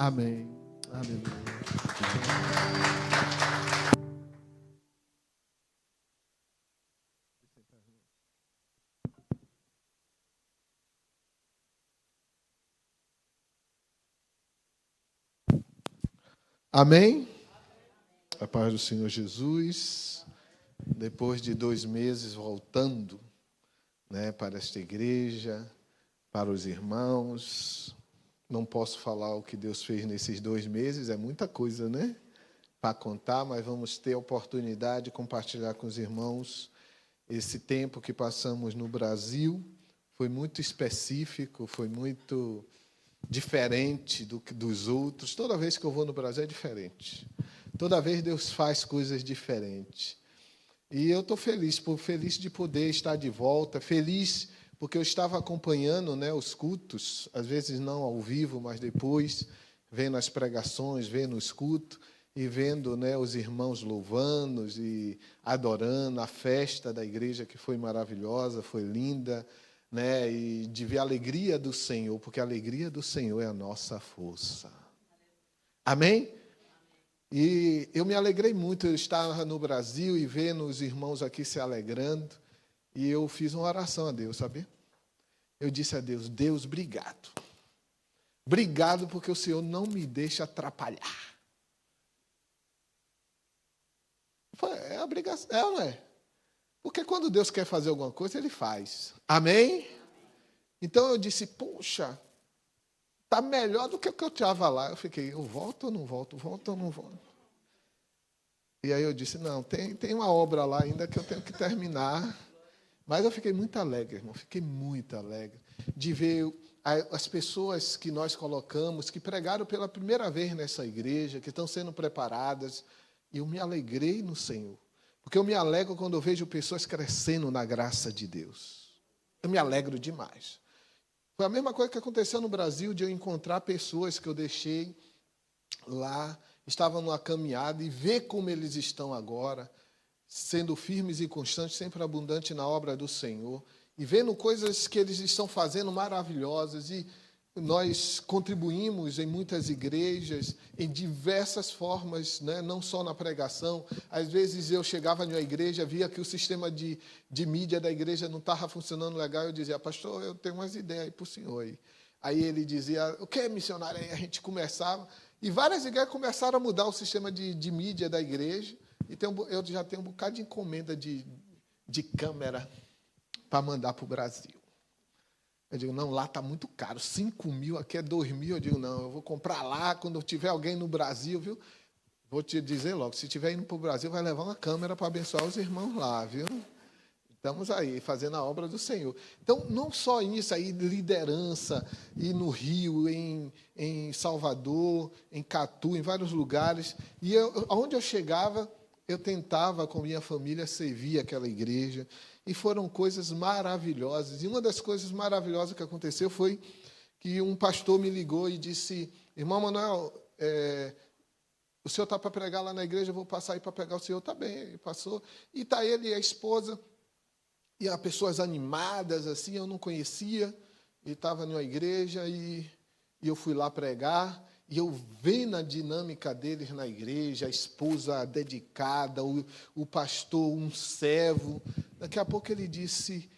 Amém. Aleluia. Amém? A paz do Senhor Jesus. Depois de 2 meses voltando, para esta igreja, para os irmãos, não posso falar o que Deus fez nesses 2 meses, é muita coisa, para contar, mas vamos ter a oportunidade de compartilhar com os irmãos esse tempo que passamos no Brasil. Foi muito específico, foi muito diferente dos outros. Toda vez que eu vou no Brasil é diferente. Toda vez Deus faz coisas diferentes. E eu estou feliz de poder estar de volta, feliz porque eu estava acompanhando os cultos, às vezes não ao vivo, mas depois, vendo as pregações, vendo os cultos, e vendo os irmãos louvando e adorando, a festa da igreja que foi maravilhosa, foi linda, e de ver a alegria do Senhor, porque a alegria do Senhor é a nossa força. Amém? E eu me alegrei muito, eu estava no Brasil e vendo os irmãos aqui se alegrando, e eu fiz uma oração a Deus, sabe? Eu disse a Deus, Deus, obrigado. Obrigado porque o Senhor não me deixa atrapalhar. É obrigação, não é? Porque quando Deus quer fazer alguma coisa, Ele faz. Amém? Então eu disse, poxa, está melhor do que o que eu estava lá. Eu fiquei, eu volto ou não volto? Volto ou não volto? E aí eu disse, não, tem uma obra lá ainda que eu tenho que terminar. Mas eu fiquei muito alegre, irmão, fiquei muito alegre de ver as pessoas que nós colocamos, que pregaram pela primeira vez nessa igreja, que estão sendo preparadas. E eu me alegrei no Senhor. Porque eu me alegro quando eu vejo pessoas crescendo na graça de Deus. Eu me alegro demais. Foi a mesma coisa que aconteceu no Brasil, de eu encontrar pessoas que eu deixei lá, estavam numa caminhada, e ver como eles estão agora, sendo firmes e constantes, sempre abundantes na obra do Senhor, e vendo coisas que eles estão fazendo maravilhosas, e nós contribuímos em muitas igrejas, em diversas formas, não só na pregação. Às vezes eu chegava em uma igreja, via que o sistema de mídia da igreja não estava funcionando legal, eu dizia, pastor, eu tenho umas ideias aí para o senhor. Aí ele dizia, o que é missionário? Aí a gente começava, e várias igrejas começaram a mudar o sistema de mídia da igreja, e eu já tenho um bocado de encomenda de câmera para mandar para o Brasil. Eu digo, não, lá está muito caro, 5.000, aqui é 2.000. Eu digo, não, eu vou comprar lá, quando tiver alguém no Brasil, viu? Vou te dizer logo, se estiver indo para o Brasil, vai levar uma câmera para abençoar os irmãos lá, viu? Estamos aí, fazendo a obra do Senhor. Então, não só isso aí, liderança, e no Rio, em Salvador, em Catu, em vários lugares. E onde eu chegava, eu tentava, com minha família, servir aquela igreja. E foram coisas maravilhosas. E uma das coisas maravilhosas que aconteceu foi que um pastor me ligou e disse, irmão Manuel, o senhor está para pregar lá na igreja, eu vou passar aí para pegar o senhor. Está bem, ele passou. E está ele e a esposa, e há pessoas animadas, assim, eu não conhecia, e estava numa igreja, e eu fui lá pregar. E eu vendo a dinâmica deles na igreja, a esposa dedicada, o pastor, um servo. Daqui a pouco ele disse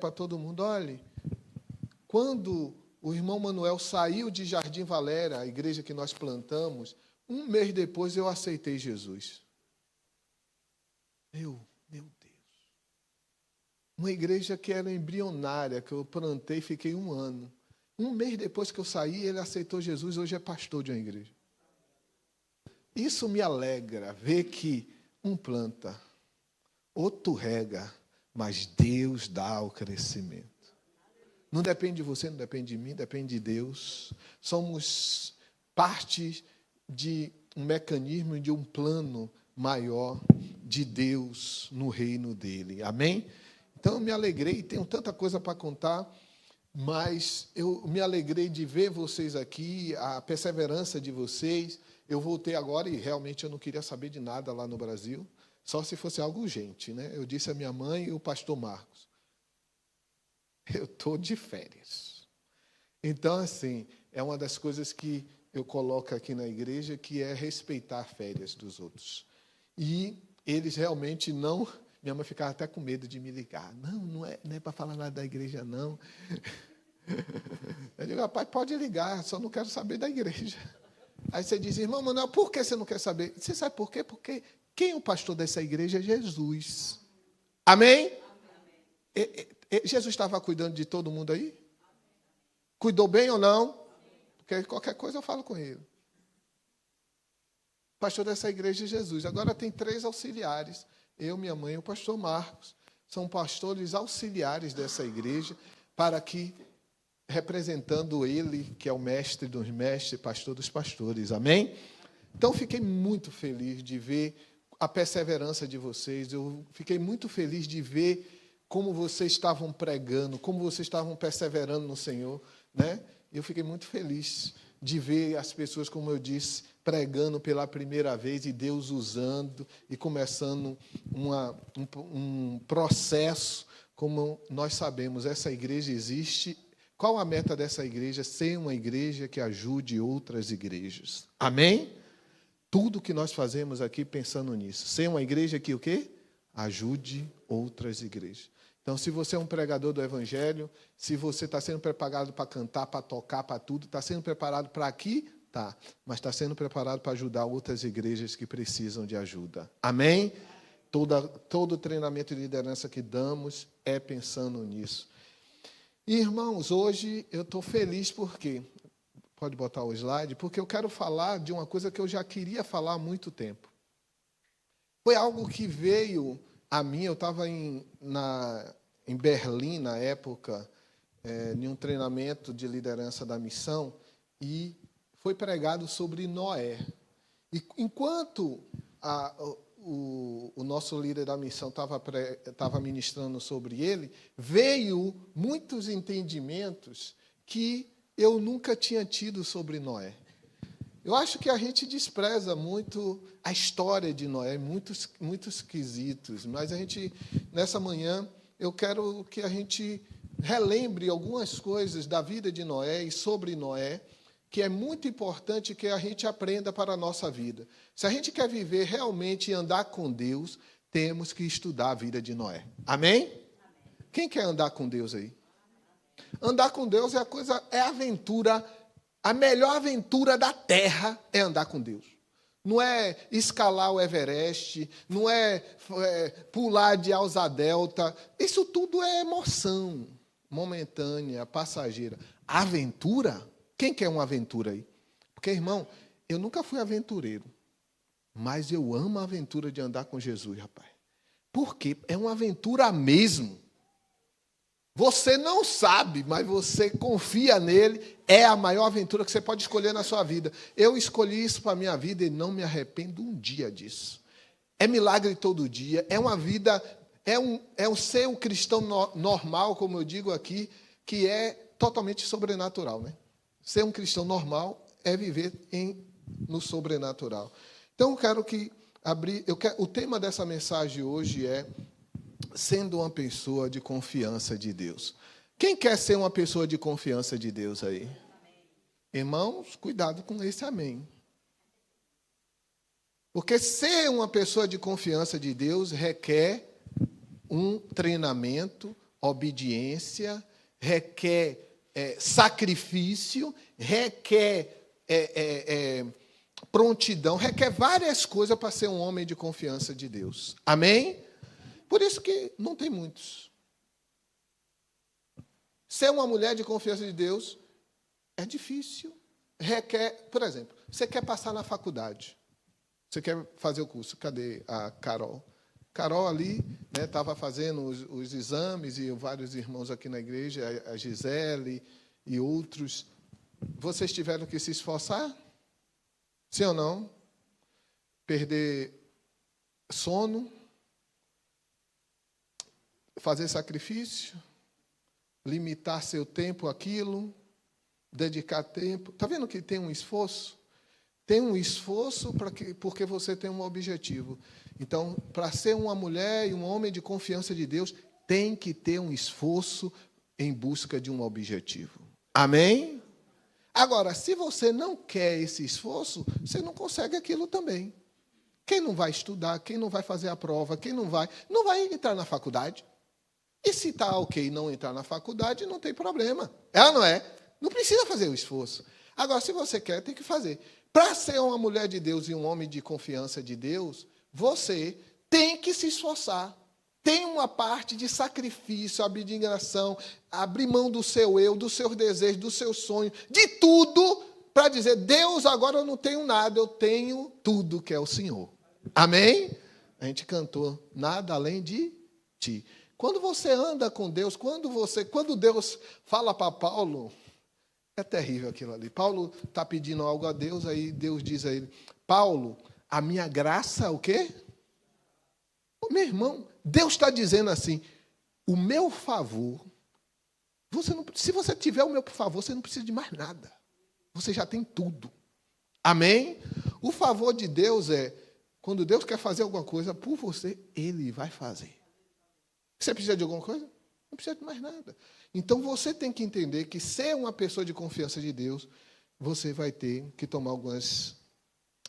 para todo mundo, olha, quando o irmão Manuel saiu de Jardim Valéria, a igreja que nós plantamos, 1 mês depois eu aceitei Jesus. Meu Deus. Uma igreja que era embrionária, que eu plantei e fiquei 1 ano. 1 mês depois que eu saí, ele aceitou Jesus, hoje é pastor de uma igreja. Isso me alegra, ver que um planta, outro rega, mas Deus dá o crescimento. Não depende de você, não depende de mim, depende de Deus. Somos parte de um mecanismo, de um plano maior de Deus no reino dele. Amém? Então eu me alegrei, tenho tanta coisa para contar. Mas eu me alegrei de ver vocês aqui, a perseverança de vocês. Eu voltei agora e realmente eu não queria saber de nada lá no Brasil, só se fosse algo urgente, Eu disse à minha mãe e o pastor Marcos, eu estou de férias. Então, assim, é uma das coisas que eu coloco aqui na igreja, que é respeitar férias dos outros. E eles realmente não... Minha mãe ficava até com medo de me ligar. Não é para falar nada da igreja, não. Eu digo, rapaz, pode ligar, só não quero saber da igreja. Aí você diz, irmão Manuel, por que você não quer saber? Você sabe por quê? Porque quem é o pastor dessa igreja é Jesus. Amém? Jesus estava cuidando de todo mundo aí? Cuidou bem ou não? Porque qualquer coisa eu falo com ele. O pastor dessa igreja é Jesus. Agora tem 3 auxiliares. Eu, minha mãe e o pastor Marcos. São pastores auxiliares dessa igreja, para que, representando ele, que é o mestre dos mestres, pastor dos pastores. Amém? Então, fiquei muito feliz de ver a perseverança de vocês. Eu fiquei muito feliz de ver como vocês estavam pregando, como vocês estavam perseverando no Senhor, né? Eu fiquei muito feliz de ver as pessoas, como eu disse, pregando pela primeira vez e Deus usando e começando um processo. Como nós sabemos, essa igreja existe. Qual a meta dessa igreja? Ser uma igreja que ajude outras igrejas. Amém? Tudo que nós fazemos aqui pensando nisso. Ser uma igreja que o quê? Ajude outras igrejas. Então, se você é um pregador do Evangelho, se você está sendo preparado para cantar, para tocar, para tudo, está sendo preparado para aqui? Tá. Mas está sendo preparado para ajudar outras igrejas que precisam de ajuda. Amém? Todo treinamento de liderança que damos é pensando nisso. E, irmãos, hoje eu estou feliz porque... Pode botar o slide, porque eu quero falar de uma coisa que eu já queria falar há muito tempo. Foi algo que veio a mim, eu estava em Berlim, na época, em um treinamento de liderança da missão, e foi pregado sobre Noé. E enquanto o nosso líder da missão estava ministrando sobre ele, veio muitos entendimentos que eu nunca tinha tido sobre Noé. Eu acho que a gente despreza muito a história de Noé, muitos quesitos, mas nessa manhã, eu quero que a gente relembre algumas coisas da vida de Noé e sobre Noé, que é muito importante que a gente aprenda para a nossa vida. Se a gente quer viver realmente e andar com Deus, temos que estudar a vida de Noé. Amém? Quem quer andar com Deus aí? Andar com Deus é a aventura, a melhor aventura da terra é andar com Deus. Não é escalar o Everest, não é pular de asa delta. Isso tudo é emoção momentânea, passageira. Aventura? Quem quer uma aventura aí? Porque, irmão, eu nunca fui aventureiro, mas eu amo a aventura de andar com Jesus, rapaz. Porque é uma aventura mesmo. Você não sabe, mas você confia nele, é a maior aventura que você pode escolher na sua vida. Eu escolhi isso para a minha vida e não me arrependo um dia disso. É milagre todo dia, é uma vida, é um ser um cristão normal, como eu digo aqui, que é totalmente sobrenatural, né? Ser um cristão normal é viver no sobrenatural. Então, o tema dessa mensagem hoje é sendo uma pessoa de confiança de Deus. Quem quer ser uma pessoa de confiança de Deus aí? Amém. Irmãos, cuidado com esse amém. Porque ser uma pessoa de confiança de Deus requer um treinamento, obediência, requer sacrifício, requer prontidão, requer várias coisas para ser um homem de confiança de Deus. Amém? Por isso que não tem muitos. Ser uma mulher de confiança de Deus é difícil. Requer, por exemplo, você quer passar na faculdade. Você quer fazer o curso. Cadê a Carol? Carol ali estava fazendo os exames, e vários irmãos aqui na igreja, a Gisele e outros. Vocês tiveram que se esforçar? Sim ou não? Perder sono? Fazer sacrifício, limitar seu tempo àquilo, dedicar tempo. Está vendo que tem um esforço? Tem um esforço porque você tem um objetivo. Então, para ser uma mulher e um homem de confiança de Deus, tem que ter um esforço em busca de um objetivo. Amém? Agora, se você não quer esse esforço, você não consegue aquilo também. Quem não vai estudar, quem não vai fazer a prova, quem não vai entrar na faculdade. E se está ok não entrar na faculdade, não tem problema. É ou não é? Não precisa fazer o esforço. Agora, se você quer, tem que fazer. Para ser uma mulher de Deus e um homem de confiança de Deus, você tem que se esforçar. Tem uma parte de sacrifício, abnegação, abrir mão do seu eu, dos seus desejos, do seu sonho, de tudo, para dizer, Deus, agora eu não tenho nada, eu tenho tudo que é o Senhor. Amém? A gente cantou, nada além de ti. Quando você anda com Deus, quando Deus fala para Paulo, é terrível aquilo ali. Paulo está pedindo algo a Deus, aí Deus diz a ele, Paulo, a minha graça, o quê? Meu irmão, Deus está dizendo assim, o meu favor, se você tiver o meu favor, você não precisa de mais nada. Você já tem tudo. Amém? O favor de Deus é, quando Deus quer fazer alguma coisa por você, Ele vai fazer. Você precisa de alguma coisa? Não precisa de mais nada. Então, você tem que entender que ser uma pessoa de confiança de Deus, você vai ter que tomar algumas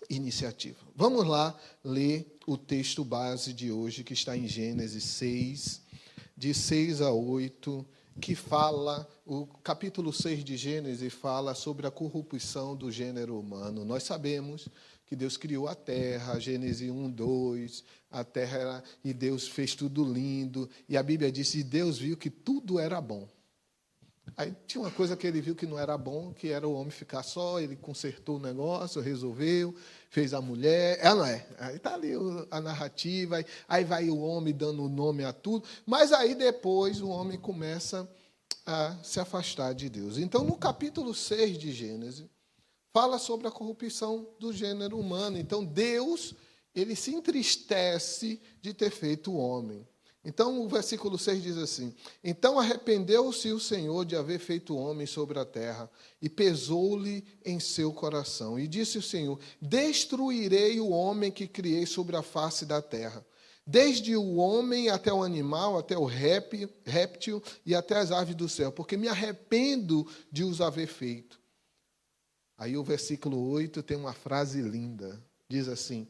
iniciativas. Vamos lá ler o texto base de hoje, que está em Gênesis 6, de 6 a 8, que fala, o capítulo 6 de Gênesis fala sobre a corrupção do gênero humano. Nós sabemos que Deus criou a terra, Gênesis 1, 2, a terra era, e Deus fez tudo lindo, e a Bíblia diz que Deus viu que tudo era bom. Aí tinha uma coisa que ele viu que não era bom, que era o homem ficar só, ele consertou o negócio, resolveu, fez a mulher, não é? Aí está ali a narrativa, aí vai o homem dando nome a tudo, mas aí depois o homem começa a se afastar de Deus. Então, no capítulo 6 de Gênesis, fala sobre a corrupção do gênero humano. Então, Deus, ele se entristece de ter feito o homem. Então, o versículo 6 diz assim, então arrependeu-se o Senhor de haver feito o homem sobre a terra, e pesou-lhe em seu coração. E disse o Senhor, destruirei o homem que criei sobre a face da terra, desde o homem até o animal, até o réptil e até as aves do céu, porque me arrependo de os haver feito. Aí o versículo 8 tem uma frase linda, diz assim,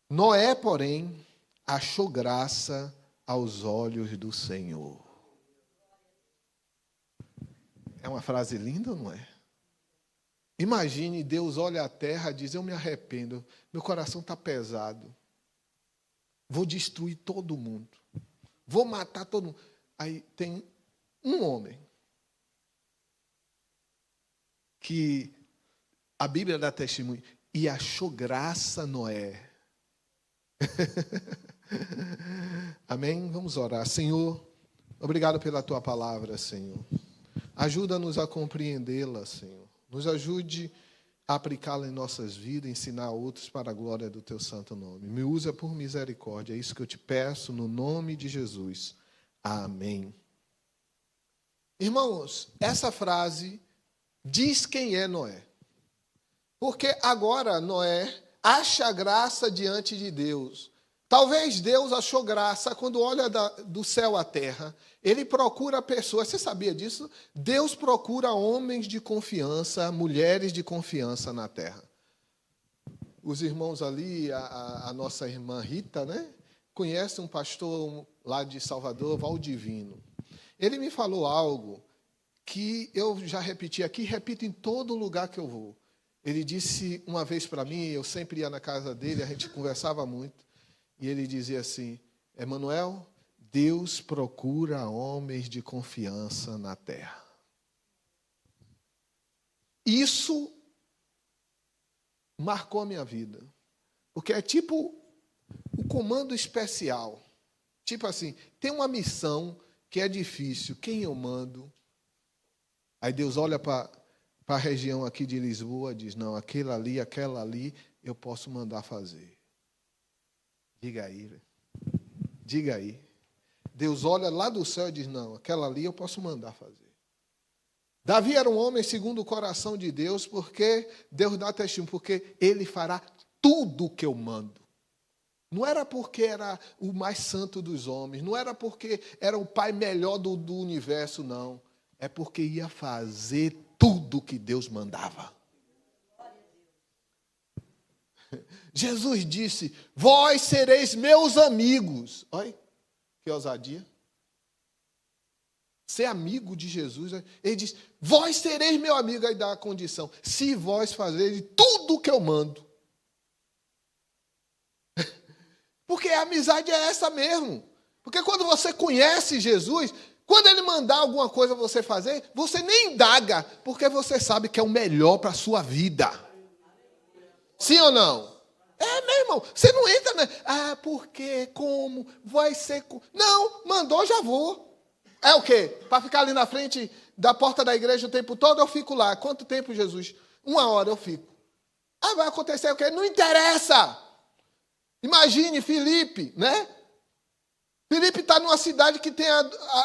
Noé, porém, achou graça aos olhos do Senhor. É uma frase linda ou não é? Imagine, Deus olha a terra e diz, eu me arrependo, meu coração está pesado, vou destruir todo mundo, vou matar todo mundo. Aí tem um homem que a Bíblia dá testemunho, e achou graça Noé. Amém? Vamos orar. Senhor, obrigado pela Tua palavra, Senhor. Ajuda-nos a compreendê-la, Senhor. Nos ajude a aplicá-la em nossas vidas, ensinar a outros para a glória do Teu santo nome. Me usa por misericórdia. É isso que eu te peço, no nome de Jesus. Amém. Irmãos, essa frase diz quem é Noé. Porque agora Noé acha graça diante de Deus. Talvez Deus achou graça quando olha do céu à terra. Ele procura pessoas, você sabia disso? Deus procura homens de confiança, mulheres de confiança na terra. Os irmãos ali, a nossa irmã Rita, né? Conhece um pastor lá de Salvador, Valdivino. Ele me falou algo que eu já repeti aqui, repito em todo lugar que eu vou. Ele disse uma vez para mim, eu sempre ia na casa dele, a gente conversava muito, e ele dizia assim, Emanuel, Deus procura homens de confiança na terra. Isso marcou a minha vida, porque é tipo o comando especial. Tipo assim, tem uma missão que é difícil, quem eu mando? Aí Deus olha para a região aqui de Lisboa, diz, não, aquela ali, eu posso mandar fazer. Diga aí, velho. Diga aí. Deus olha lá do céu e diz, não, aquela ali eu posso mandar fazer. Davi era um homem segundo o coração de Deus, porque Deus dá testemunho, porque ele fará tudo o que eu mando. Não era porque era o mais santo dos homens, não era porque era o pai melhor do universo, não. É porque ia fazer tudo que Deus mandava. Jesus disse: vós sereis meus amigos. Olha, que ousadia. Ser amigo de Jesus. Ele diz: vós sereis meu amigo. Aí dá a condição: se vós fazerem tudo o que eu mando. Porque a amizade é essa mesmo. Porque quando você conhece Jesus, quando ele mandar alguma coisa você fazer, você nem indaga, porque você sabe que é o melhor para a sua vida. Sim ou não? É, meu irmão, você não entra, né? Ah, por quê? Como? Vai ser... Não, mandou, já vou. É o quê? Para ficar ali na frente da porta da igreja o tempo todo, eu fico lá. Quanto tempo, Jesus? 1 hora eu fico. Ah, vai acontecer o quê? Não interessa. Imagine Filipe, né? Filipe está numa cidade que tem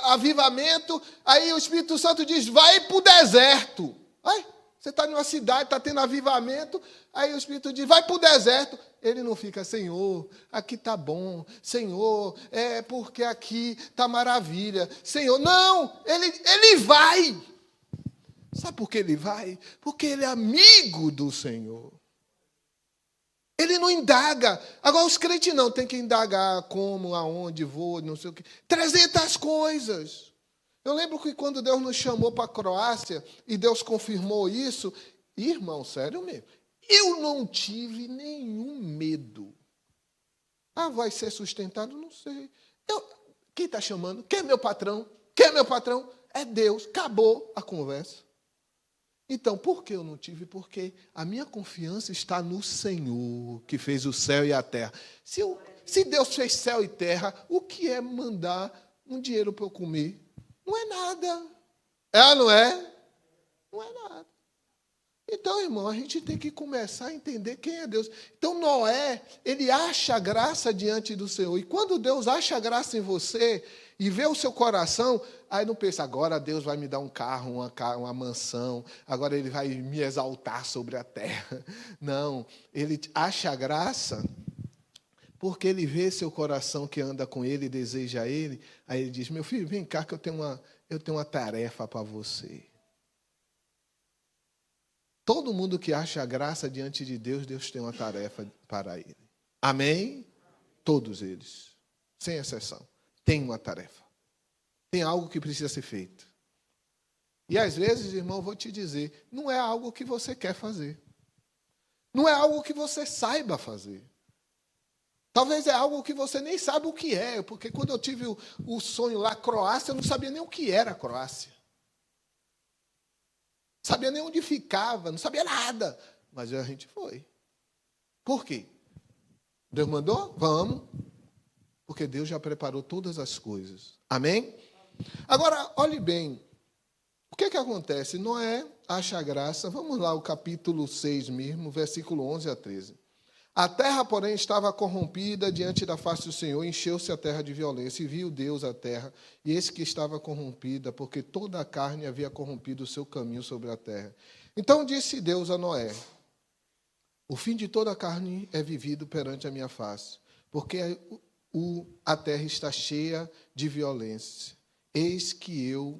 avivamento, aí o Espírito Santo diz: vai para o deserto. Ai, você está numa cidade, está tendo avivamento, aí o Espírito diz: vai para o deserto. Ele não fica: Senhor, aqui está bom. Senhor, é porque aqui está maravilha. Senhor, não, ele vai. Sabe por que ele vai? Porque ele é amigo do Senhor. Ele não indaga. Agora, os crentes não, tem que indagar como, aonde, vou, não sei o quê. 300 coisas. Eu lembro que quando Deus nos chamou para a Croácia, e Deus confirmou isso, irmão, sério mesmo, eu não tive nenhum medo. Ah, vai ser sustentado? Não sei. Quem está chamando? Quem é meu patrão? Quem é meu patrão? É Deus. Acabou a conversa. Então, por que eu não tive? Porque a minha confiança está no Senhor, que fez o céu e a terra. Se Deus fez céu e terra, o que é mandar um dinheiro para eu comer? Não é nada. É ou não é? Não é nada. Então, irmão, a gente tem que começar a entender quem é Deus. Então, Noé, ele acha graça diante do Senhor. E quando Deus acha graça em você e vê o seu coração, aí não pensa: agora Deus vai me dar um carro, uma mansão, agora ele vai me exaltar sobre a terra. Não, ele acha graça porque ele vê seu coração que anda com ele, deseja ele. Aí ele diz: meu filho, vem cá que eu tenho uma tarefa para você. Todo mundo que acha graça diante de Deus, Deus tem uma tarefa para ele. Amém? Todos eles, sem exceção, têm uma tarefa. Tem algo que precisa ser feito. E às vezes, irmão, eu vou te dizer, não é algo que você quer fazer. Não é algo que você saiba fazer. Talvez é algo que você nem sabe o que é, porque quando eu tive o sonho lá, Croácia, eu não sabia nem o que era a Croácia. Não sabia nem onde ficava, não sabia nada. Mas a gente foi. Por quê? Deus mandou? Vamos. Porque Deus já preparou todas as coisas. Amém? Agora, olhe bem. O que acontece? Noé acha graça. Vamos lá, o capítulo 6 mesmo, versículo 11 a 13. A terra, porém, estava corrompida diante da face do Senhor, encheu-se a terra de violência, e viu Deus a terra, e eis que estava corrompida, porque toda a carne havia corrompido o seu caminho sobre a terra. Então disse Deus a Noé: o fim de toda a carne é vivido perante a minha face, porque a terra está cheia de violência. Eis que eu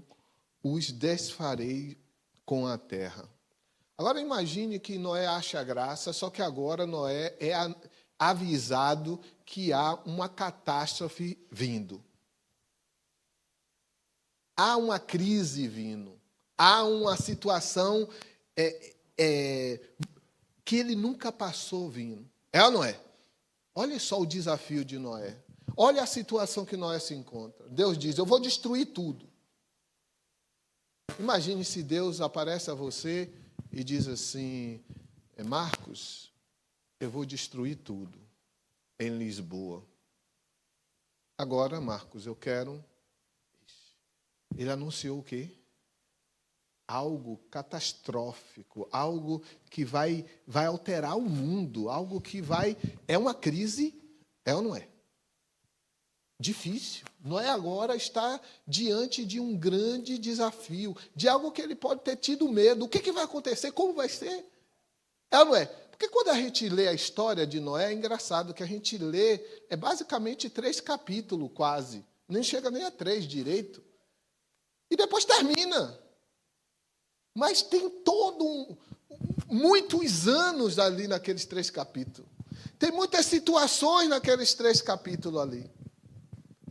os desfarei com a terra. Agora imagine que Noé acha graça, só que agora Noé é avisado que há uma catástrofe vindo. Há uma crise vindo. Há uma situação que ele nunca passou vindo. É ou não é? Olha só o desafio de Noé. Olha a situação que Noé se encontra. Deus diz: eu vou destruir tudo. Imagine se Deus aparece a você e diz assim: Marcos, eu vou destruir tudo em Lisboa. Agora, Marcos, eu quero... Ele anunciou o quê? Algo catastrófico, algo que vai alterar o mundo, algo que vai... É uma crise, é ou não é? Difícil. Noé agora está diante de um grande desafio, de algo que ele pode ter tido medo. O que vai acontecer? Como vai ser? É ou não é? Porque quando a gente lê a história de Noé, é engraçado que a gente lê, é basicamente 3 capítulos quase. Nem chega nem a 3 direito. E depois termina. Mas tem muitos anos ali naqueles 3 capítulos. Tem muitas situações naqueles 3 capítulos ali.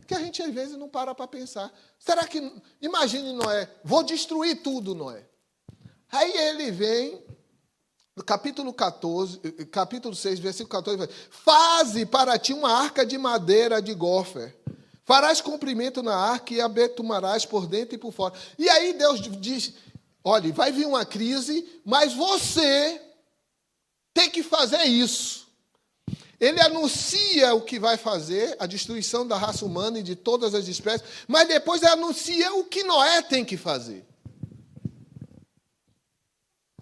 Que a gente, às vezes, não para pensar. Será que... Imagine Noé. Vou destruir tudo, Noé. Aí ele vem, no capítulo 6, versículo 14, faze para ti uma arca de madeira de gofer. Farás comprimento na arca e a betumarás por dentro e por fora. E aí Deus diz, olha, vai vir uma crise, mas você tem que fazer isso. Ele anuncia o que vai fazer, a destruição da raça humana e de todas as espécies, mas depois ele anuncia o que Noé tem que fazer.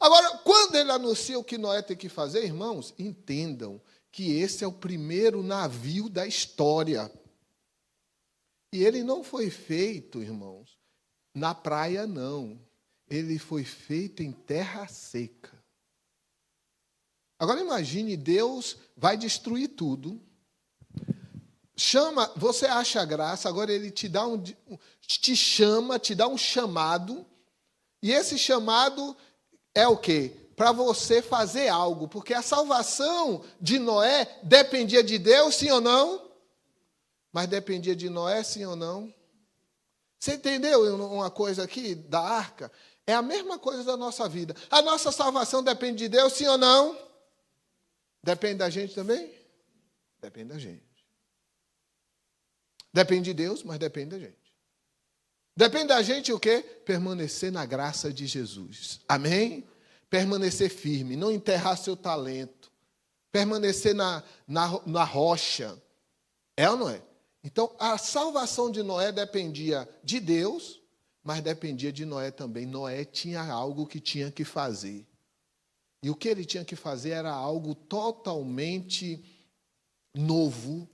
Agora, quando ele anuncia o que Noé tem que fazer, irmãos, entendam que esse é o primeiro navio da história. E ele não foi feito, irmãos, na praia, não. Ele foi feito em terra seca. Agora imagine, Deus vai destruir tudo. Chama, você acha graça, agora ele te chama, te dá um chamado. E esse chamado é o quê? Para você fazer algo, porque a salvação de Noé dependia de Deus, sim ou não? Mas dependia de Noé, sim ou não? Você entendeu uma coisa aqui da arca? É a mesma coisa da nossa vida. A nossa salvação depende de Deus, sim ou não? Depende da gente também? Depende da gente. Depende de Deus, mas depende da gente. Depende da gente o quê? Permanecer na graça de Jesus. Amém? Permanecer firme, não enterrar seu talento. Permanecer na rocha. É ou não é? Então, a salvação de Noé dependia de Deus, mas dependia de Noé também. Noé tinha algo que tinha que fazer. E o que ele tinha que fazer era algo totalmente novo.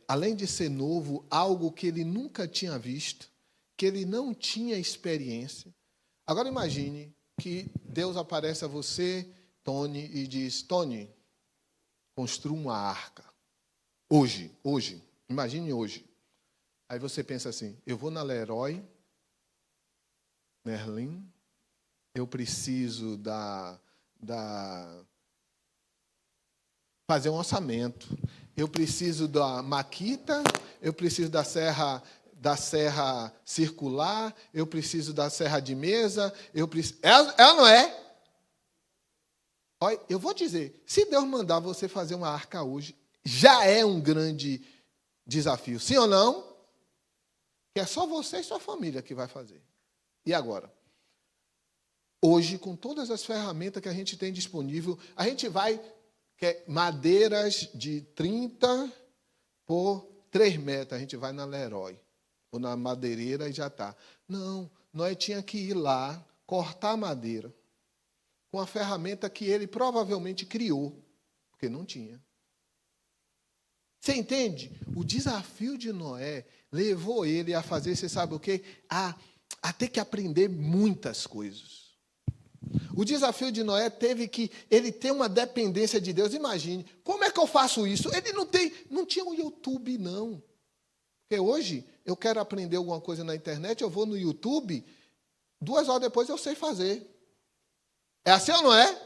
Além de ser novo, algo que ele nunca tinha visto, que ele não tinha experiência. Agora imagine que Deus aparece a você, Tony, e diz, Tony, construa uma arca. Hoje, imagine hoje. Aí você pensa assim, eu vou na Leroy Merlin, eu preciso fazer um orçamento. Eu preciso da maquita, eu preciso da serra circular, eu preciso da serra de mesa, eu preciso... É ou não é? Olha, eu vou dizer, se Deus mandar você fazer uma arca hoje, já é um grande desafio. Sim ou não? Que é só você e sua família que vai fazer. E agora? Hoje, com todas as ferramentas que a gente tem disponível, a gente vai... madeiras de 30 por 3 metros. A gente vai na Leroy ou na madeireira e já está. Não, nós tinha que ir lá, cortar a madeira com a ferramenta que ele provavelmente criou, porque não tinha. Você entende? O desafio de Noé levou ele a fazer, você sabe o quê? A ter que aprender muitas coisas. O desafio de Noé teve que ele ter uma dependência de Deus. Imagine, como é que eu faço isso? Ele não tinha um YouTube, não. Porque hoje eu quero aprender alguma coisa na internet, eu vou no YouTube, 2 horas depois eu sei fazer. É assim ou não é?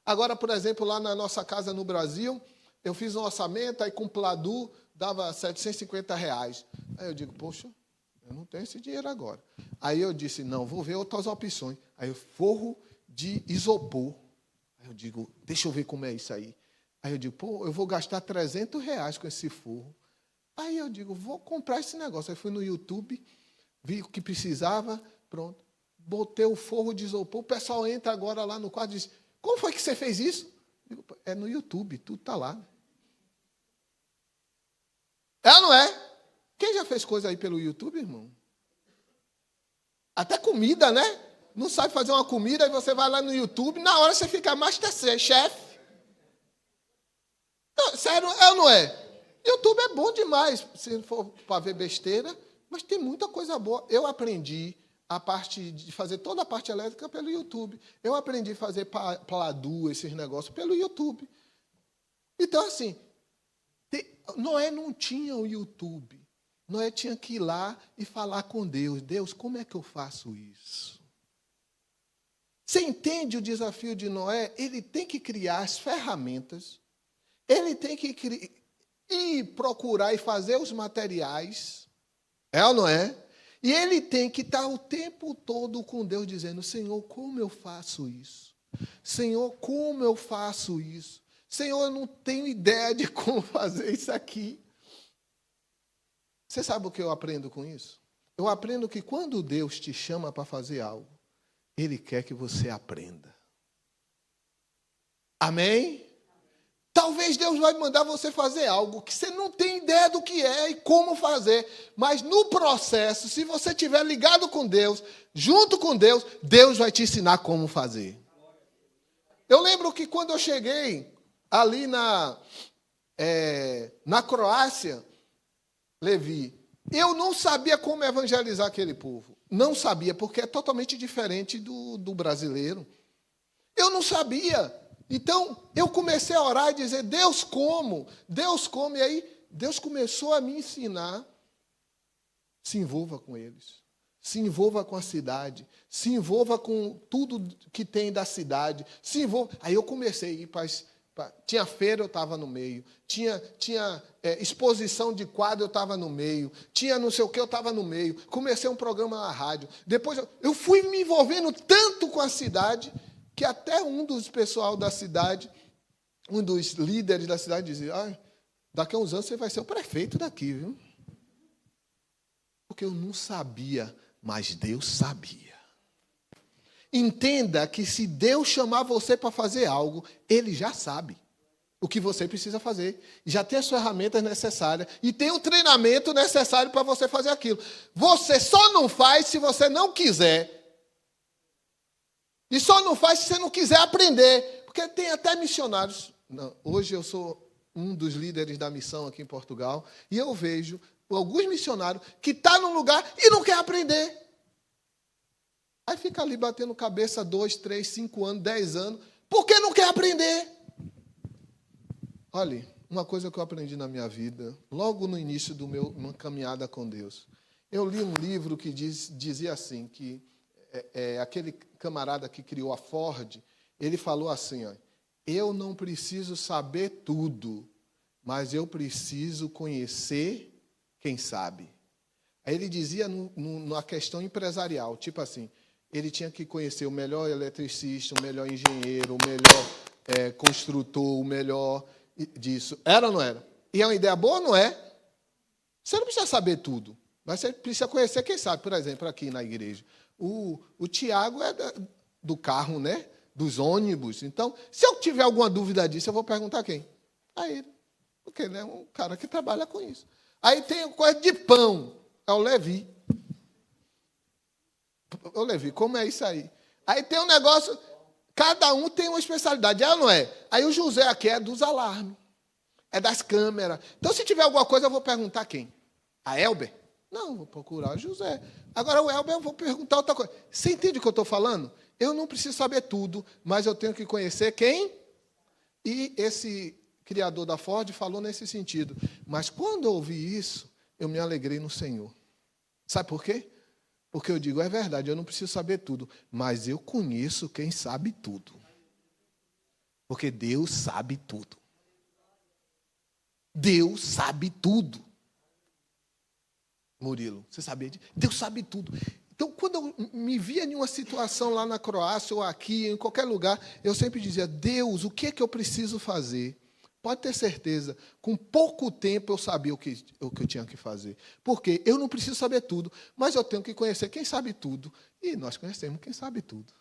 Agora, por exemplo, lá na nossa casa no Brasil, eu fiz um orçamento, aí com Pladu dava R$750. Aí eu digo, poxa, eu não tenho esse dinheiro agora. Aí eu disse, não, vou ver outras opções. Aí eu forro de isopor. Aí eu digo, deixa eu ver como é isso aí. Aí eu digo, pô, eu vou gastar R$300 com esse forro. Aí eu digo, vou comprar esse negócio. Aí fui no YouTube, vi o que precisava, pronto. Botei o forro de isopor. O pessoal entra agora lá no quadro e diz, como foi que você fez isso? Eu digo, é no YouTube, tudo está lá. É ou não é? Quem já fez coisa aí pelo YouTube, irmão? Até comida, né? Não sabe fazer uma comida, aí você vai lá no YouTube, na hora você fica Masterchef. Não, sério, é ou não é? YouTube é bom demais, se for para ver besteira, mas tem muita coisa boa. Eu aprendi a parte de fazer toda a parte elétrica pelo YouTube. Eu aprendi a fazer Pladu, esses negócios, pelo YouTube. Então, assim, Noé não tinha o YouTube. Noé tinha que ir lá e falar com Deus. Deus, como é que eu faço isso? Você entende o desafio de Noé? Ele tem que criar as ferramentas, ele tem que ir procurar e fazer os materiais, é ou não é? E ele tem que estar o tempo todo com Deus dizendo, Senhor, como eu faço isso? Senhor, como eu faço isso? Senhor, eu não tenho ideia de como fazer isso aqui. Você sabe o que eu aprendo com isso? Eu aprendo que quando Deus te chama para fazer algo, Ele quer que você aprenda. Amém? Talvez Deus vai mandar você fazer algo que você não tem ideia do que é e como fazer. Mas no processo, se você estiver ligado com Deus, junto com Deus, Deus vai te ensinar como fazer. Eu lembro que quando eu cheguei ali na Croácia, Levi, eu não sabia como evangelizar aquele povo. Não sabia, porque é totalmente diferente do brasileiro. Eu não sabia. Então, eu comecei a orar e dizer, Deus, como? Deus, como? E aí, Deus começou a me ensinar. Se envolva com eles. Se envolva com a cidade. Se envolva com tudo que tem da cidade. Se envolva. Aí eu comecei a ir para... Tinha feira, eu estava no meio. Tinha exposição de quadro, eu estava no meio. Tinha não sei o que, eu estava no meio. Comecei um programa na rádio. Depois eu fui me envolvendo tanto com a cidade que até um dos pessoal da cidade, um dos líderes da cidade dizia, daqui a uns anos você vai ser o prefeito daqui, viu? Porque eu não sabia, mas Deus sabia. Entenda que se Deus chamar você para fazer algo, Ele já sabe o que você precisa fazer. Já tem as ferramentas necessárias e tem o treinamento necessário para você fazer aquilo. Você só não faz se você não quiser. E só não faz se você não quiser aprender. Porque tem até missionários. Não, hoje eu sou um dos líderes da missão aqui em Portugal e eu vejo alguns missionários que estão num lugar e não quer aprender. Aí fica ali batendo cabeça 2, 3, 5 anos, 10 anos, porque não quer aprender. Olha, uma coisa que eu aprendi na minha vida, logo no início de uma caminhada com Deus. Eu li um livro que dizia assim, que aquele camarada que criou a Ford, ele falou assim, eu não preciso saber tudo, mas eu preciso conhecer quem sabe. Aí ele dizia na questão empresarial, tipo assim, ele tinha que conhecer o melhor eletricista, o melhor engenheiro, o melhor construtor, o melhor disso. Era ou não era? E é uma ideia boa, não é? Você não precisa saber tudo, mas você precisa conhecer quem sabe. Por exemplo, aqui na igreja, o Tiago é do carro, né? Dos ônibus. Então, se eu tiver alguma dúvida disso, eu vou perguntar a quem? A ele. Porque ele é um cara que trabalha com isso. Aí tem coisa de pão, é o Levi. Ô, Levi, como é isso aí? Aí tem um negócio, cada um tem uma especialidade, é ou não é? Aí o José aqui é dos alarmes, é das câmeras. Então, se tiver alguma coisa, eu vou perguntar quem? A Elber? Não, vou procurar o José. Agora, o Elber, eu vou perguntar outra coisa. Você entende o que eu estou falando? Eu não preciso saber tudo, mas eu tenho que conhecer quem? E esse criador da Ford falou nesse sentido. Mas quando eu ouvi isso, eu me alegrei no Senhor. Sabe por quê? Porque eu digo, é verdade, eu não preciso saber tudo, mas eu conheço quem sabe tudo. Porque Deus sabe tudo. Deus sabe tudo. Murilo, você sabia disso? Deus sabe tudo. Então, quando eu me via em uma situação lá na Croácia ou aqui, em qualquer lugar, eu sempre dizia, Deus, o que é que eu preciso fazer? Pode ter certeza, com pouco tempo eu sabia o que eu tinha que fazer. Porque eu não preciso saber tudo, mas eu tenho que conhecer quem sabe tudo. E nós conhecemos quem sabe tudo.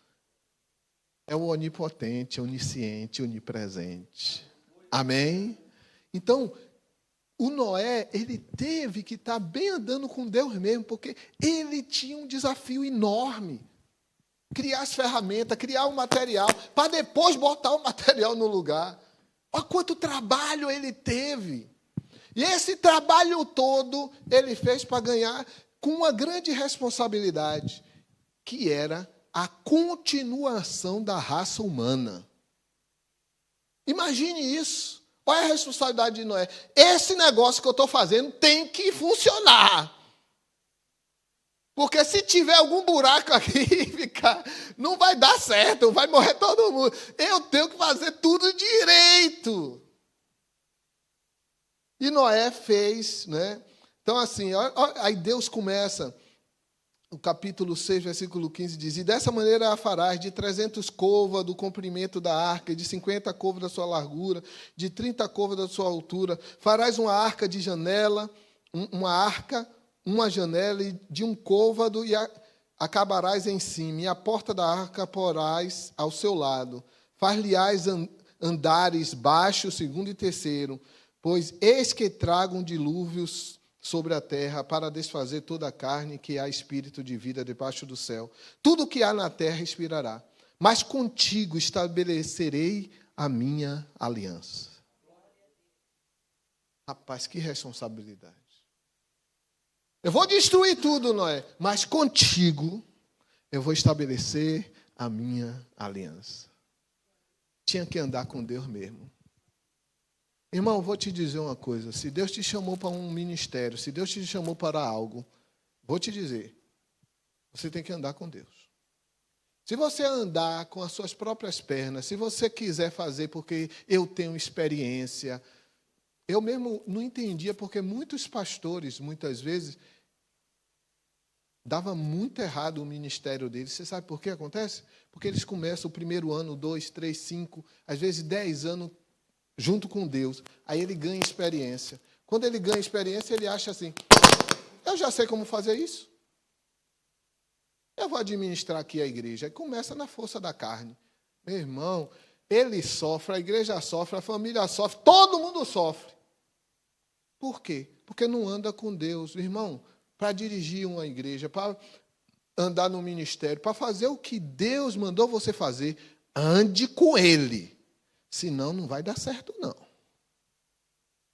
É o onipotente, onisciente, onipresente. Amém? Então, o Noé, ele teve que estar bem andando com Deus mesmo, porque ele tinha um desafio enorme. Criar as ferramentas, criar o material, para depois botar o material no lugar. Olha quanto trabalho ele teve. E esse trabalho todo ele fez para ganhar com uma grande responsabilidade, que era a continuação da raça humana. Imagine isso. Olha a responsabilidade de Noé. Esse negócio que eu estou fazendo tem que funcionar. Porque se tiver algum buraco aqui, não vai dar certo, vai morrer todo mundo. Eu tenho que fazer tudo direito. E Noé fez, né? Então, assim, aí Deus começa, o capítulo 6, versículo 15, diz: E dessa maneira a farás de 300 côvados do comprimento da arca, de 50 côvados da sua largura, de 30 côvados da sua altura. Farás uma arca de janela, uma janela de um côvado, e acabarás em cima. E a porta da arca porás ao seu lado. Far-lhe-ás andares baixos, segundo e terceiro, pois eis que tragam dilúvios sobre a terra para desfazer toda a carne, que há espírito de vida debaixo do céu. Tudo que há na terra expirará, mas contigo estabelecerei a minha aliança. Rapaz, que responsabilidade. Eu vou destruir tudo, Noé, mas contigo eu vou estabelecer a minha aliança. Tinha que andar com Deus mesmo. Irmão, vou te dizer uma coisa. Se Deus te chamou para um ministério, se Deus te chamou para algo, vou te dizer, você tem que andar com Deus. Se você andar com as suas próprias pernas, se você quiser fazer porque eu tenho experiência, eu mesmo não entendia porque muitos pastores, muitas vezes, dava muito errado o ministério deles. Você sabe por que acontece? Porque eles começam o primeiro ano, 2, 3, 5, às vezes 10 anos, junto com Deus. Aí ele ganha experiência. Quando ele ganha experiência, ele acha assim, eu já sei como fazer isso. Eu vou administrar aqui a igreja. Aí começa na força da carne. Meu irmão, ele sofre, a igreja sofre, a família sofre, todo mundo sofre. Por quê? Porque não anda com Deus. Irmão, para dirigir uma igreja, para andar no ministério, para fazer o que Deus mandou você fazer, ande com Ele. Senão, não vai dar certo, não.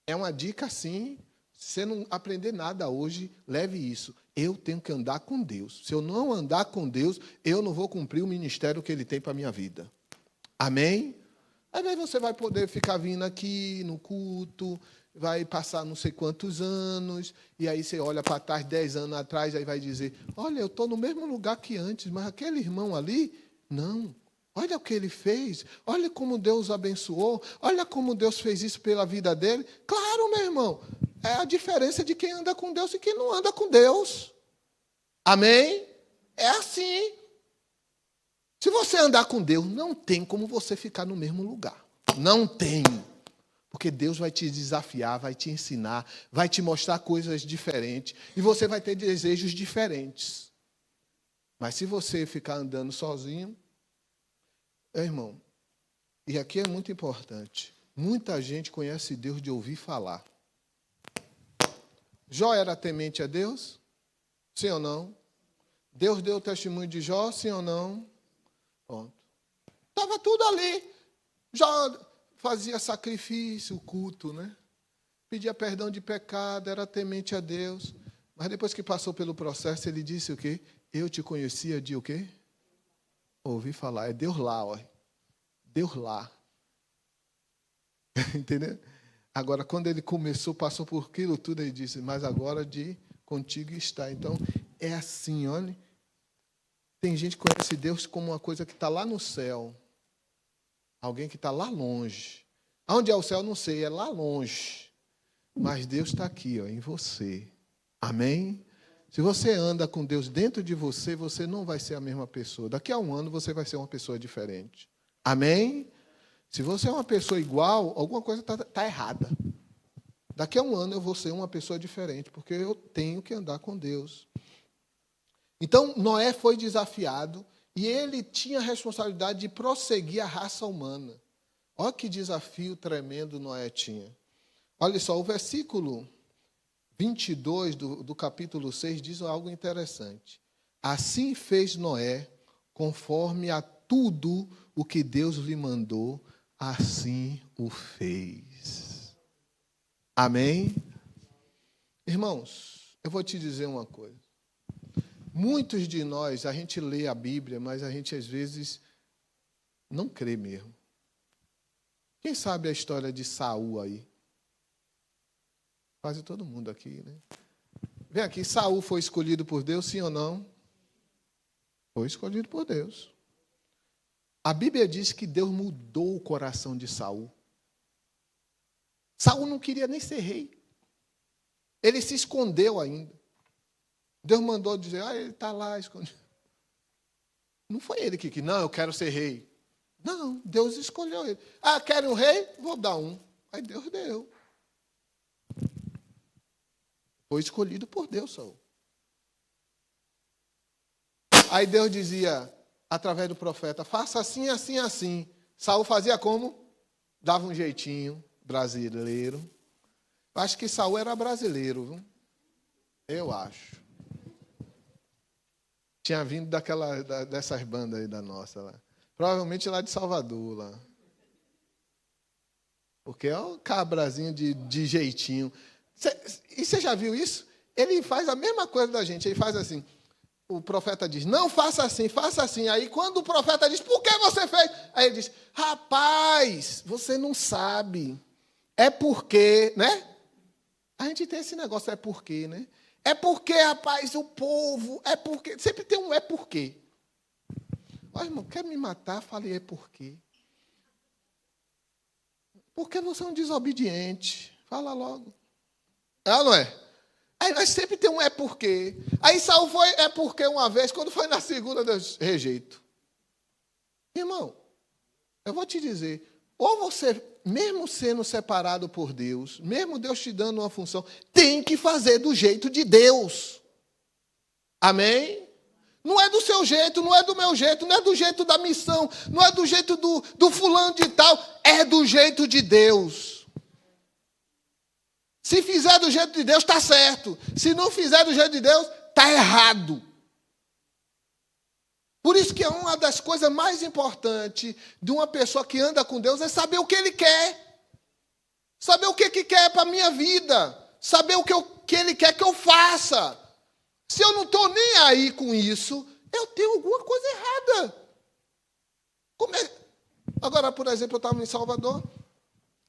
É uma dica assim, se você não aprender nada hoje, leve isso. Eu tenho que andar com Deus. Se eu não andar com Deus, eu não vou cumprir o ministério que Ele tem para a minha vida. Amém? Aí você vai poder ficar vindo aqui no culto, vai passar não sei quantos anos, e aí você olha para trás, 10 anos atrás, aí vai dizer, olha, eu estou no mesmo lugar que antes, mas aquele irmão ali, não. Olha o que ele fez, olha como Deus abençoou, olha como Deus fez isso pela vida dele. Claro, meu irmão, é a diferença de quem anda com Deus e quem não anda com Deus. Amém? É assim. Se você andar com Deus, não tem como você ficar no mesmo lugar. Não tem. Porque Deus vai te desafiar, vai te ensinar, vai te mostrar coisas diferentes, e você vai ter desejos diferentes. Mas se você ficar andando sozinho, irmão, e aqui é muito importante, muita gente conhece Deus de ouvir falar. Jó era temente a Deus? Sim ou não? Deus deu o testemunho de Jó? Sim ou não? Pronto. Estava tudo ali. Jó fazia sacrifício, culto, né? Pedia perdão de pecado, era temente a Deus. Mas depois que passou pelo processo, ele disse o quê? Eu te conhecia de o quê? Ouvi falar, é Deus lá, ó. Deus lá. Entendeu? Agora, quando ele começou, passou por aquilo tudo, ele disse, mas agora de contigo está. Então, é assim, olha. Tem gente que conhece Deus como uma coisa que está lá no céu. Alguém que está lá longe. Onde é o céu, não sei, é lá longe. Mas Deus está aqui, ó, em você. Amém? Se você anda com Deus dentro de você, você não vai ser a mesma pessoa. Daqui a um ano, você vai ser uma pessoa diferente. Amém? Se você é uma pessoa igual, alguma coisa está errada. Daqui a um ano, eu vou ser uma pessoa diferente, porque eu tenho que andar com Deus. Então, Noé foi desafiado e ele tinha a responsabilidade de prosseguir a raça humana. Olha que desafio tremendo Noé tinha. Olha só, o versículo 22 do capítulo 6 diz algo interessante. Assim fez Noé, conforme a tudo o que Deus lhe mandou, assim o fez. Amém? Irmãos, eu vou te dizer uma coisa. Muitos de nós, a gente lê a Bíblia, mas a gente às vezes não crê mesmo. Quem sabe a história de Saul aí? Quase todo mundo aqui, né? Vem aqui, Saul foi escolhido por Deus, sim ou não? Foi escolhido por Deus. A Bíblia diz que Deus mudou o coração de Saul. Saul não queria nem ser rei. Ele se escondeu ainda. Deus mandou dizer, ele está lá escondido. Não foi ele que quis, não, eu quero ser rei. Não, Deus escolheu ele. Quer um rei? Vou dar um. Aí Deus deu. Foi escolhido por Deus, Saul. Aí Deus dizia, através do profeta, faça assim, assim, assim. Saul fazia como? Dava um jeitinho brasileiro. Acho que Saul era brasileiro, viu? Eu acho. Tinha vindo dessas bandas aí da nossa lá. Provavelmente lá de Salvador, lá. Porque é um cabrazinho de jeitinho. E você já viu isso? Ele faz a mesma coisa da gente. Ele faz assim. O profeta diz, não faça assim, faça assim. Aí quando o profeta diz, por que você fez? Aí ele diz, rapaz, você não sabe. É porque, né? A gente tem esse negócio, é porque, né? É porque, rapaz, o povo, é porque. Sempre tem um é porque. Olha, irmão, quer me matar? Falei, é porque. Porque você é um desobediente. Fala logo. É ou não é? Aí nós sempre tem um é porque. Aí Saul foi é porque uma vez, quando foi na segunda, Deus rejeito. Irmão, eu vou te dizer, ou você, mesmo sendo separado por Deus, mesmo Deus te dando uma função, tem que fazer do jeito de Deus. Amém? Não é do seu jeito, não é do meu jeito, não é do jeito da missão, não é do jeito do fulano de tal, é do jeito de Deus. Se fizer do jeito de Deus, está certo. Se não fizer do jeito de Deus, está errado. Por isso que é uma das coisas mais importantes de uma pessoa que anda com Deus é saber o que Ele quer. Saber o que quer para a minha vida. Saber o que Ele quer que eu faça. Se eu não estou nem aí com isso, eu tenho alguma coisa errada. Agora, por exemplo, eu estava em Salvador,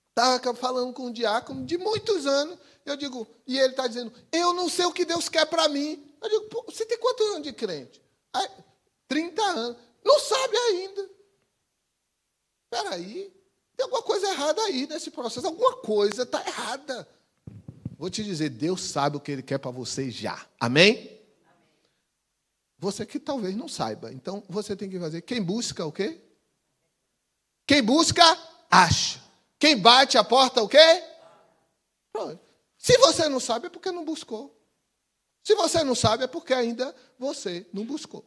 estava falando com um diácono de muitos anos, eu digo, e ele está dizendo, eu não sei o que Deus quer para mim. Eu digo, pô, você tem quantos anos de crente? 30 anos. Não sabe ainda. Espera aí, tem alguma coisa errada aí nesse processo. Alguma coisa está errada. Vou te dizer, Deus sabe o que Ele quer para você já. Amém? Você que talvez não saiba. Então, você tem que fazer. Quem busca o quê? Quem busca, acha. Quem bate a porta, o quê? Pronto. Se você não sabe, é porque não buscou. Se você não sabe, é porque ainda você não buscou.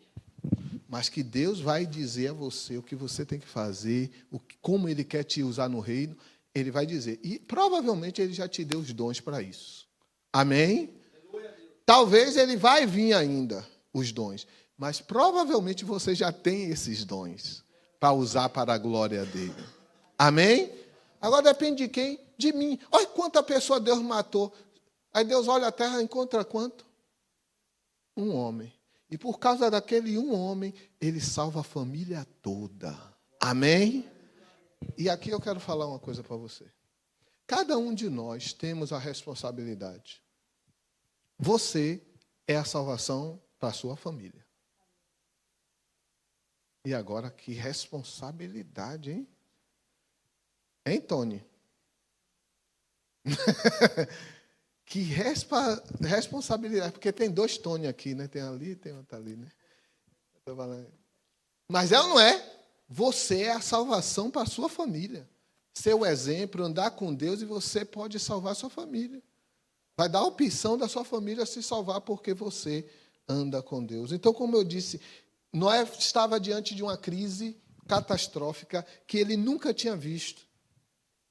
Mas que Deus vai dizer a você o que você tem que fazer, como Ele quer te usar no reino, Ele vai dizer. E provavelmente Ele já te deu os dons para isso. Amém? Talvez Ele vai vir ainda, os dons. Mas provavelmente você já tem esses dons para usar para a glória dEle. Amém? Agora depende de quem? De mim. Olha quanta pessoa Deus matou. Aí Deus olha a terra e encontra quanto? Um homem. E por causa daquele um homem, ele salva a família toda. Amém? E aqui eu quero falar uma coisa para você. Cada um de nós temos a responsabilidade. Você é a salvação para a sua família. E agora, que responsabilidade, hein? Hein, Tony? Que responsabilidade, porque tem 2 Tony aqui, né? Tem ali e tem outro ali, né? Mas ela não é. Você é a salvação para a sua família. Seu exemplo, andar com Deus, e você pode salvar a sua família. Vai dar a opção da sua família se salvar porque você anda com Deus. Então, como eu disse, Noé estava diante de uma crise catastrófica que ele nunca tinha visto.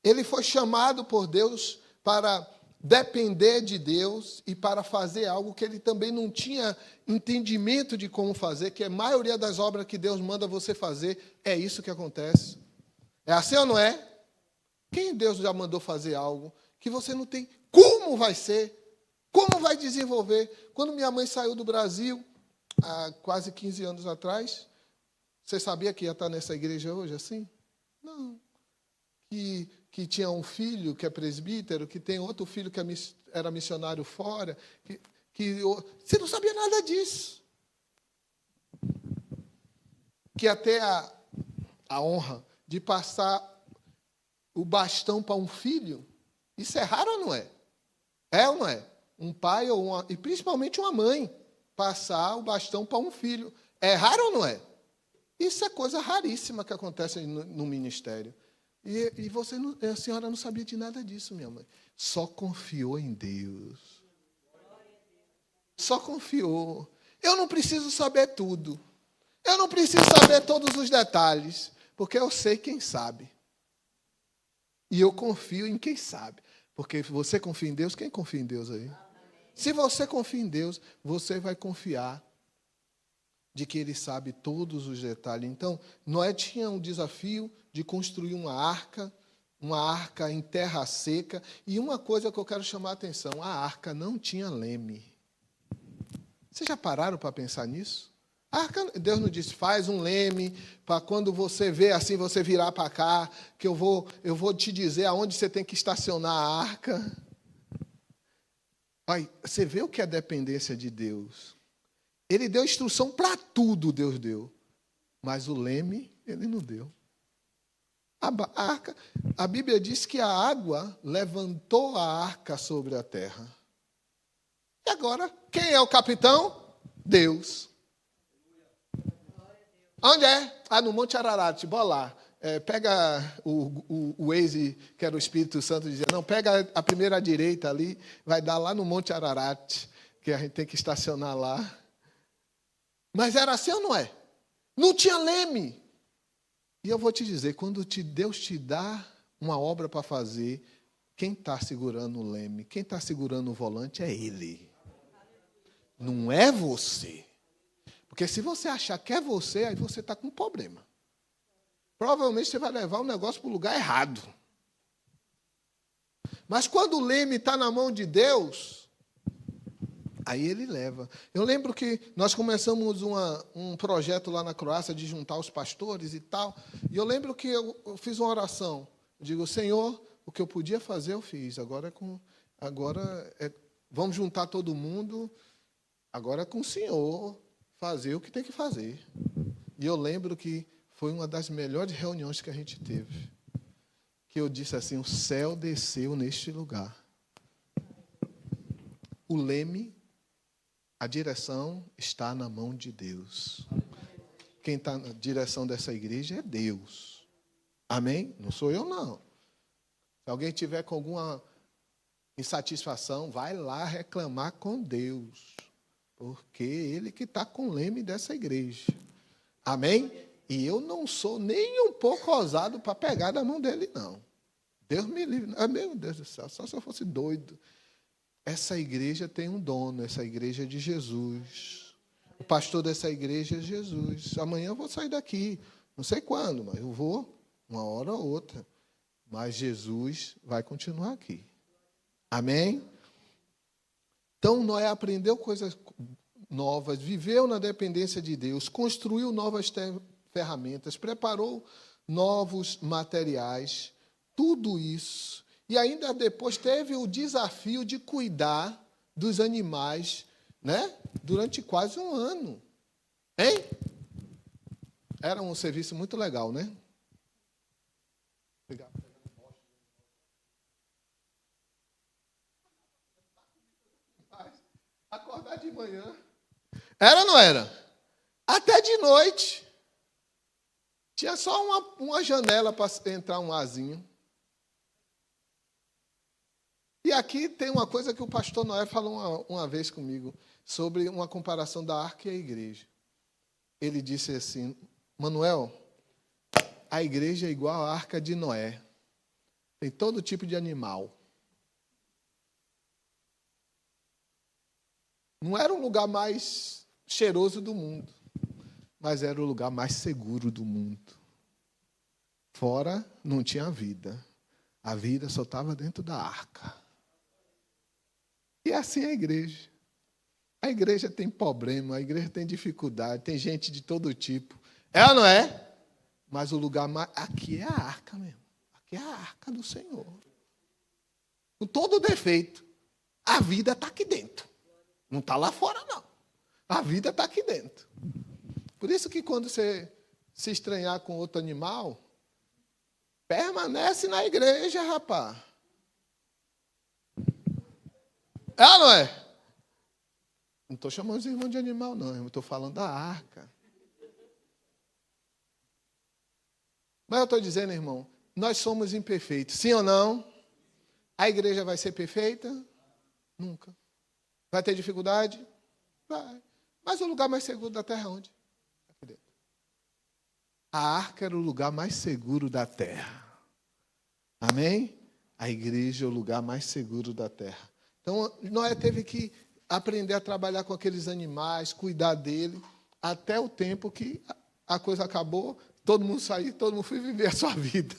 Ele foi chamado por Deus para depender de Deus e para fazer algo que ele também não tinha entendimento de como fazer, que a maioria das obras que Deus manda você fazer, é isso que acontece. É assim ou não é? Quem Deus já mandou fazer algo que você não tem como vai ser, como vai desenvolver? Quando minha mãe saiu do Brasil, há quase 15 anos atrás, você sabia que ia estar nessa igreja hoje assim? Não. Que tinha um filho que é presbítero, que tem outro filho que era missionário fora, Você não sabia nada disso. Que até a honra de passar o bastão para um filho, isso é raro ou não é? É ou não é? Um pai e principalmente uma mãe passar o bastão para um filho. É raro ou não é? Isso é coisa raríssima que acontece no ministério. E a senhora não sabia de nada disso, minha mãe. Só confiou em Deus. Só confiou. Eu não preciso saber tudo. Eu não preciso saber todos os detalhes, porque eu sei quem sabe. E eu confio em quem sabe. Porque você confia em Deus, quem confia em Deus aí? Se você confia em Deus, você vai confiar de que Ele sabe todos os detalhes. Então, Noé tinha um desafio de construir uma arca em terra seca. E uma coisa que eu quero chamar a atenção, a arca não tinha leme. Vocês já pararam para pensar nisso? A arca, Deus não disse, faz um leme, para quando você vê assim, você virar para cá, que eu vou te dizer aonde você tem que estacionar a arca. Olha, você vê o que é dependência de Deus. Ele deu instrução para tudo, Deus deu. Mas o leme, ele não deu. A Bíblia diz que a água levantou a arca sobre a terra. E agora, quem é o capitão? Deus. Onde é? No Monte Ararat, bora lá. Pega o Waze, que era o Espírito Santo, dizia, não, pega a primeira direita ali, vai dar lá no Monte Ararat, que a gente tem que estacionar lá. Mas era assim ou não é? Não tinha leme. E eu vou te dizer, quando Deus te dá uma obra para fazer, quem está segurando o leme, quem está segurando o volante é Ele. Não é você. Porque se você achar que é você, aí você está com um problema. Provavelmente você vai levar o negócio para o lugar errado. Mas quando o leme está na mão de Deus, aí Ele leva. Eu lembro que nós começamos um projeto lá na Croácia de juntar os pastores e tal. E eu lembro que eu fiz uma oração. Eu digo, Senhor, o que eu podia fazer eu fiz. Vamos juntar todo mundo. Agora é com o Senhor fazer o que tem que fazer. E eu lembro que foi uma das melhores reuniões que a gente teve. Que eu disse assim, o céu desceu neste lugar. O leme, a direção está na mão de Deus. Quem está na direção dessa igreja é Deus. Amém? Não sou eu, não. Se alguém tiver com alguma insatisfação, vai lá reclamar com Deus. Porque Ele que está com o leme dessa igreja. Amém? E eu não sou nem um pouco ousado para pegar na mão dele, não. Deus me livre. Meu Deus do céu, só se eu fosse doido. Essa igreja tem um dono, essa igreja é de Jesus. O pastor dessa igreja é Jesus. Amanhã eu vou sair daqui, não sei quando, mas eu vou, uma hora ou outra. Mas Jesus vai continuar aqui. Amém? Então, Noé aprendeu coisas novas, viveu na dependência de Deus, construiu novas ferramentas, preparou novos materiais, tudo isso. E ainda depois teve o desafio de cuidar dos animais, né? Durante quase um ano. Hein? Era um serviço muito legal, né? Obrigado. Acordar de manhã. Era ou não era? Até de noite. Tinha só uma janela para entrar um arzinho. E aqui tem uma coisa que o pastor Noé falou uma vez comigo, sobre uma comparação da arca e a igreja. Ele disse assim, Manuel, a igreja é igual à arca de Noé. Tem todo tipo de animal. Não era o lugar mais cheiroso do mundo, mas era o lugar mais seguro do mundo. Fora não tinha vida. A vida só estava dentro da arca. E assim é a igreja. A igreja tem problema, a igreja tem dificuldade, tem gente de todo tipo. É ou não é? Mas o lugar mais... Aqui é a arca mesmo. Aqui é a arca do Senhor. Com todo defeito. A vida está aqui dentro. Não está lá fora, não. A vida está aqui dentro. Por isso que quando você se estranhar com outro animal, permanece na igreja, rapaz. É ou não é? Não estou chamando os irmãos de animal, não. Eu estou falando da arca. Mas eu estou dizendo, irmão, nós somos imperfeitos. Sim ou não? A igreja vai ser perfeita? Nunca. Vai ter dificuldade? Vai. Mas o lugar mais seguro da terra é onde? Aqui dentro. A arca era o lugar mais seguro da terra. Amém? A igreja é o lugar mais seguro da terra. Então, Noé teve que aprender a trabalhar com aqueles animais, cuidar dele, até o tempo que a coisa acabou, todo mundo saiu, todo mundo foi viver a sua vida.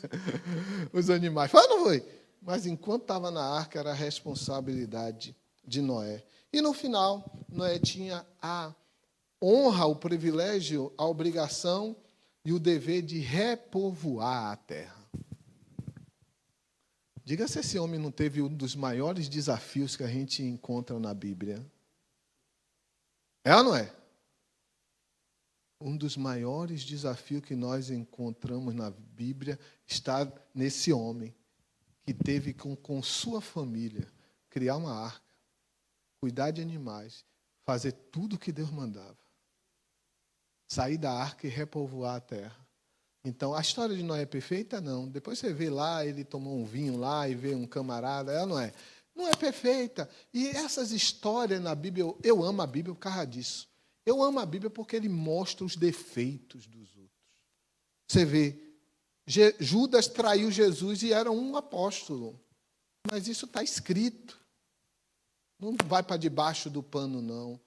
Os animais. Foi ou não foi? Mas enquanto estava na arca, era a responsabilidade de Noé. E no final, Noé tinha a honra, o privilégio, a obrigação e o dever de repovoar a terra. Diga se esse homem não teve um dos maiores desafios que a gente encontra na Bíblia. É ou não é? Um dos maiores desafios que nós encontramos na Bíblia está nesse homem que teve com sua família criar uma arca, cuidar de animais, fazer tudo o que Deus mandava. Sair da arca e repovoar a terra. Então, a história de Noé é perfeita? Não. Depois você vê lá, ele tomou um vinho lá e vê um camarada, ela não é. Não é perfeita. E essas histórias na Bíblia, eu amo a Bíblia por causa disso. Eu amo a Bíblia porque ele mostra os defeitos dos outros. Você vê, Judas traiu Jesus e era um apóstolo. Mas isso está escrito. Não vai para debaixo do pano, não.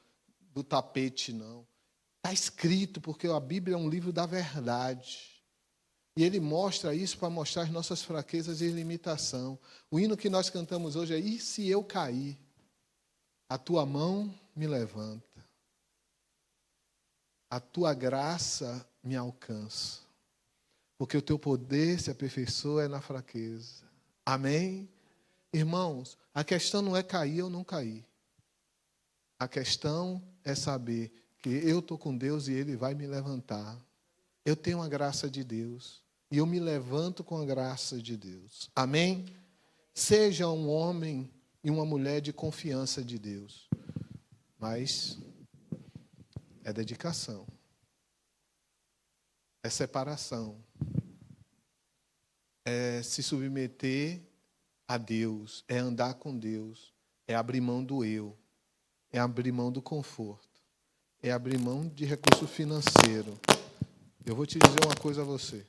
Do tapete, não. Está escrito, porque a Bíblia é um livro da verdade. E ele mostra isso para mostrar as nossas fraquezas e limitação. O hino que nós cantamos hoje é: e se eu cair, a tua mão me levanta. A tua graça me alcança. Porque o teu poder se aperfeiçoa na fraqueza. Amém? Irmãos, a questão não é cair ou não cair. A questão é saber que eu estou com Deus e Ele vai me levantar. Eu tenho a graça de Deus. E eu me levanto com a graça de Deus. Amém? Seja um homem e uma mulher de confiança de Deus. Mas é dedicação. É separação. É se submeter a Deus. É andar com Deus. É abrir mão do eu. É abrir mão do conforto. É abrir mão de recurso financeiro. Eu vou te dizer uma coisa a você.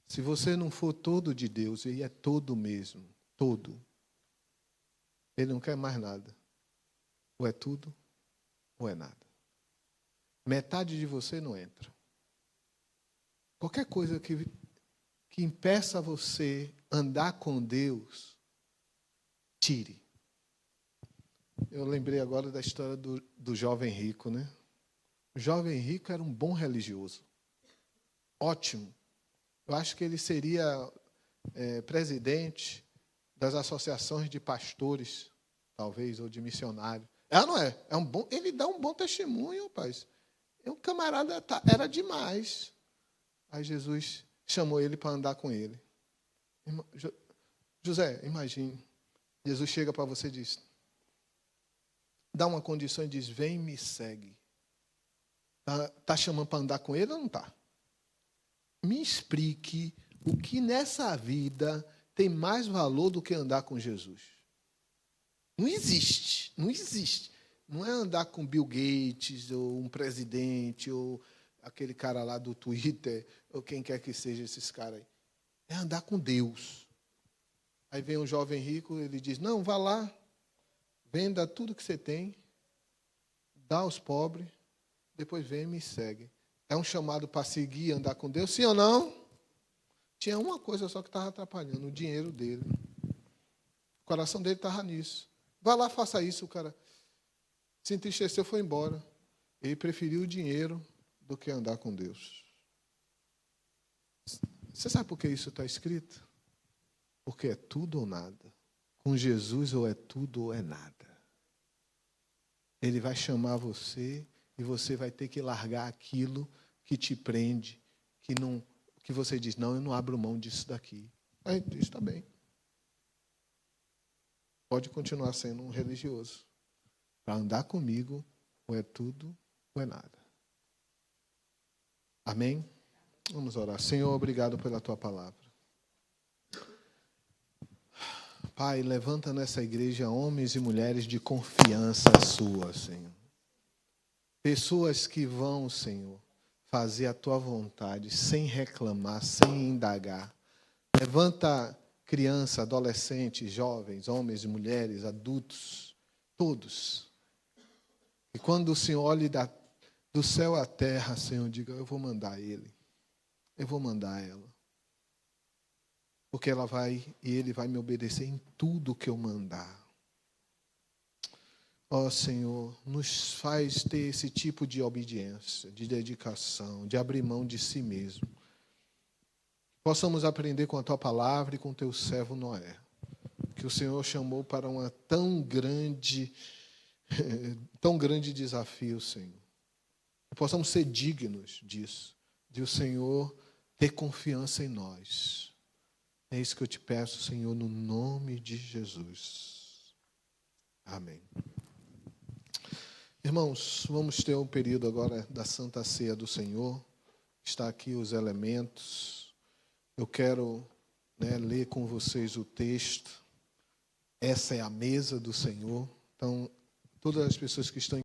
Se você não for todo de Deus, ele é todo mesmo. Todo. Ele não quer mais nada. Ou é tudo, ou é nada. Metade de você não entra. Qualquer coisa que impeça você andar com Deus, tire. Eu lembrei agora da história do jovem rico, né? O jovem rico era um bom religioso. Ótimo. Eu acho que ele seria presidente das associações de pastores, talvez, ou de missionários. Não é? Ele dá um bom testemunho, rapaz. O camarada era demais. Aí Jesus chamou ele para andar com ele. José, imagine. Jesus chega para você e diz, dá uma condição e diz, vem e me segue. Tá chamando para andar com ele ou não está? Me explique o que nessa vida tem mais valor do que andar com Jesus. Não existe, não existe. Não é andar com Bill Gates, ou um presidente, ou aquele cara lá do Twitter, ou quem quer que seja esses caras aí. É andar com Deus. Aí vem um jovem rico, ele diz, não, vá lá, venda tudo que você tem, dá aos pobres, depois vem e me segue. É um chamado para seguir e andar com Deus, sim ou não? Tinha uma coisa só que estava atrapalhando, o dinheiro dele. O coração dele estava nisso. Vá lá, faça isso, o cara se entristeceu, foi embora. Ele preferiu o dinheiro do que andar com Deus. Você sabe por que isso está escrito? Porque é tudo ou nada. Com Jesus ou é tudo ou é nada. Ele vai chamar você e você vai ter que largar aquilo que te prende, que você diz, não, eu não abro mão disso daqui. Aí diz, está bem. Pode continuar sendo um religioso. Para andar comigo, ou é tudo, ou é nada. Amém? Vamos orar. Senhor, obrigado pela tua palavra. Pai, levanta nessa igreja homens e mulheres de confiança sua, Senhor. Pessoas que vão, Senhor, fazer a tua vontade sem reclamar, sem indagar. Levanta criança, adolescentes, jovens, homens e mulheres, adultos, todos. E quando o Senhor olhe do céu à terra, Senhor, diga, eu vou mandar ele. Eu vou mandar ela. Porque ela vai e ele vai me obedecer em tudo que eu mandar. Ó Senhor, nos faz ter esse tipo de obediência, de dedicação, de abrir mão de si mesmo. Possamos aprender com a tua palavra e com o teu servo Noé, que o Senhor chamou para uma tão grande desafio, Senhor. Que possamos ser dignos disso, de o Senhor ter confiança em nós. É isso que eu te peço, Senhor, no nome de Jesus. Amém. Irmãos, vamos ter um período agora da Santa Ceia do Senhor. Está aqui os elementos. Eu quero ler com vocês o texto. Essa é a mesa do Senhor. Então, todas as pessoas que estão